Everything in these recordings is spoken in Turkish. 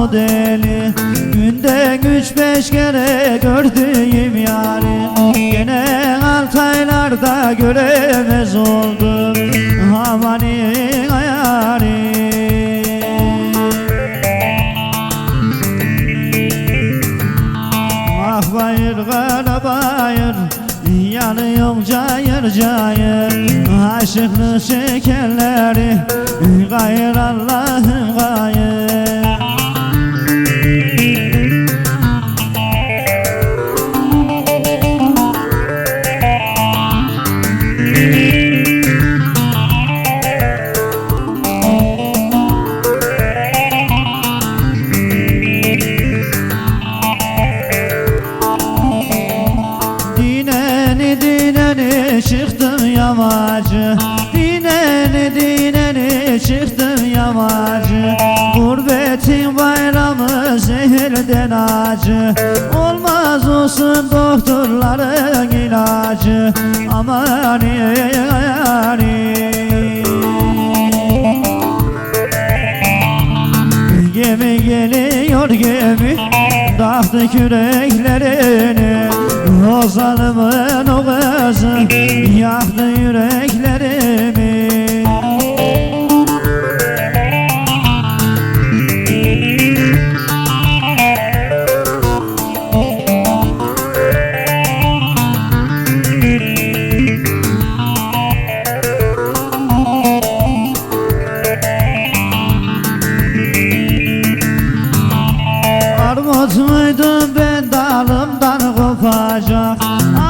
bu deli. Günde 3-5 kere gördüğüm yari, gene 6 aylarda göremez oldum amanin ayari. Ah bayır kara bayır, yanıyor cayır cayır, aşıklı şekerleri gayır Allah'ım gayır. Dineni çıktım yamacı, dineni çıktım yamacı. Gurbetin bayramı zehirden acı, olmaz olsun doktorların ilacı amani ayani. Gemi geliyor gemi, daktı küreklerini, o zalimin o kızı yaktı yüreklerimi. Armut muydum ben dalımdan kopacak,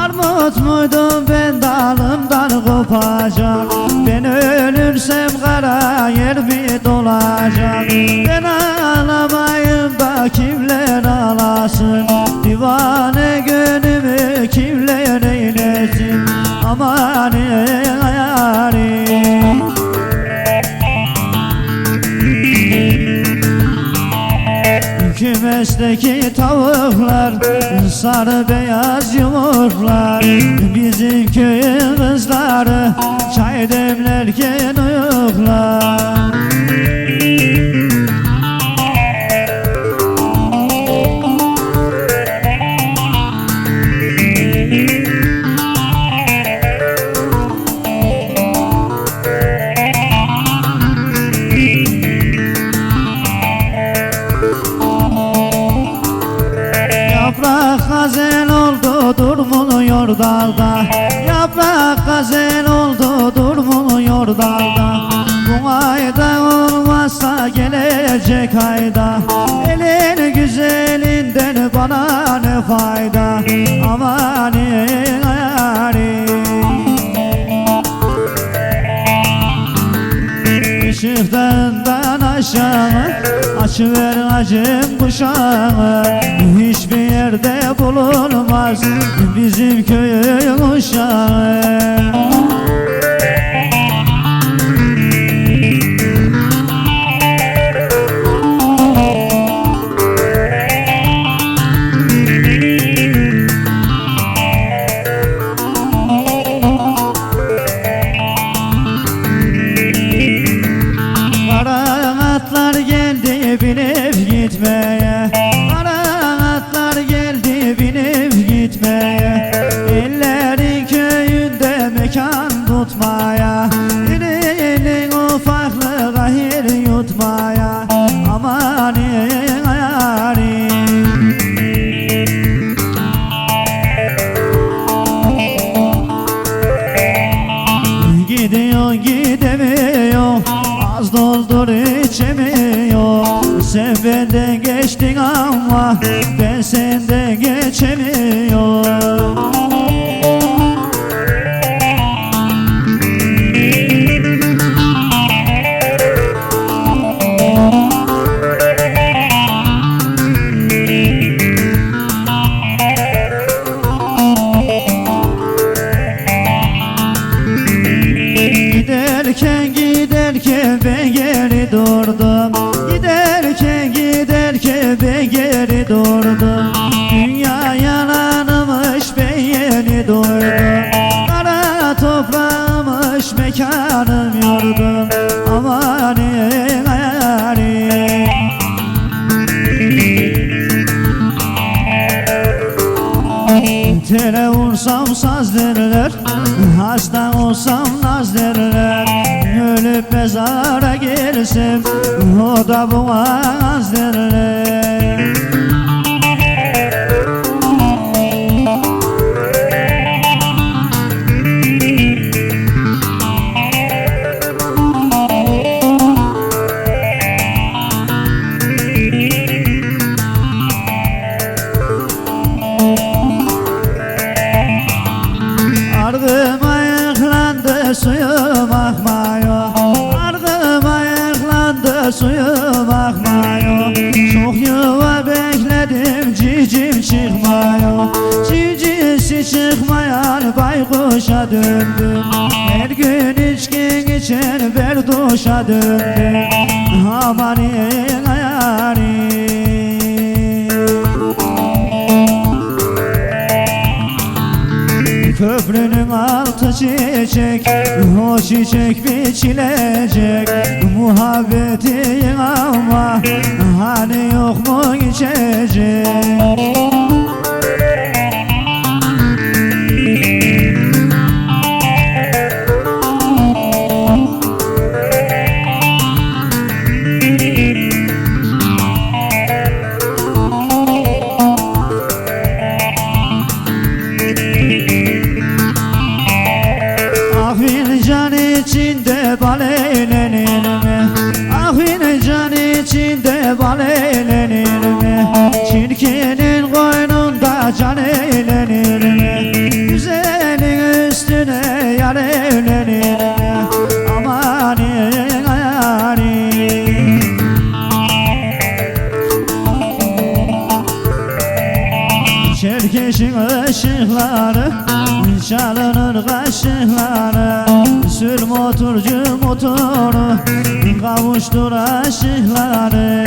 armut muydum ben dalımdan kopacak. Ben ölürsem kara yer bir dolacak. Ben ağlamayım da kimler ağlasın, divane gönlümü kimler eylesin amani ayari. Kümesteki tavuklar sarı beyaz yumurtlar, bizim köyün kızları çay demlerken uyuklar. Yaprak gazel oldu durmuyor dalda, yaprak gazel oldu durmuyor dalda. Bu ayda olmazsa gelecek ayda, elin güzelinden bana ne fayda amani ayari. Işıktan aşağı açıver acım kuşağı, hiçbir yerde bulunmaz bizim köyün uşağı. Binip gitmeye, kara atlar geldi binip gitmeye, ellerin köyünde mekan tutmaya, birinin ufaklığı gahir yutmaya amani ayari. Gidiyor gidemiyor, az doldur içemiyor. Sen benden geçtin ama ben senden geçemiyorum. Giderken ben geri durdum, giderken ben geri durdum. Dünya yalanmış ben yeni doydum, kara toprağımış mekanım yurdum amani ayari. Tele vursam saz derler, hasta olsam naz derler. Ölüp mezara girsem o da boğaz derler. Argım ayıklandı suyum akmıyor, argım ayıklandı suyum akmıyor. Çok yuva bekledim civciv çıkmıyor, civcivsi çıkmayan baykuşa döndüm. Her gün içkin içen berduşa döndüm. Amanin ayarim, köprünün altı çiçek, o çiçek biçilecek. Muhabbetin ama hani yok mu içecek? Fincan içinde bal eğlenir mi? Ah fincan içinde bal eğlenir mi? Çirkinin koynunda can eğlenir mi? Güzelin üstüne yar evlenir mi? Amanin ayarim, Çerkeşin ışıkları çalınır kaşıkları. Sür motorcu motoru, kavuştur aşıkları.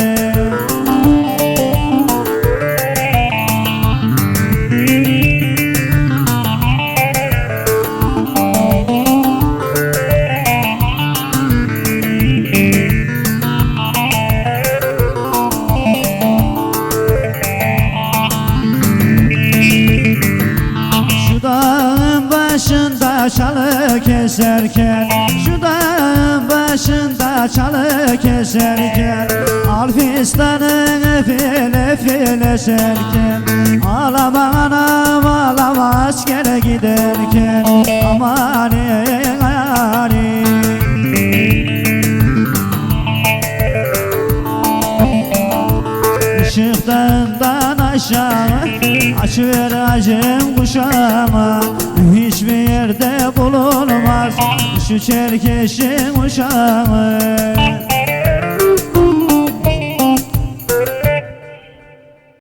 Başında çalı keserken, şu dağın başında çalı keserken, al fistanın efil efil eserken, ağlama anam ağlama askere giderken. Amanin ayarim, Işıktan aşağı açıver acım kuşağıma. Hiçbir yerde bulunmaz şu Çerkeş'in uşağı.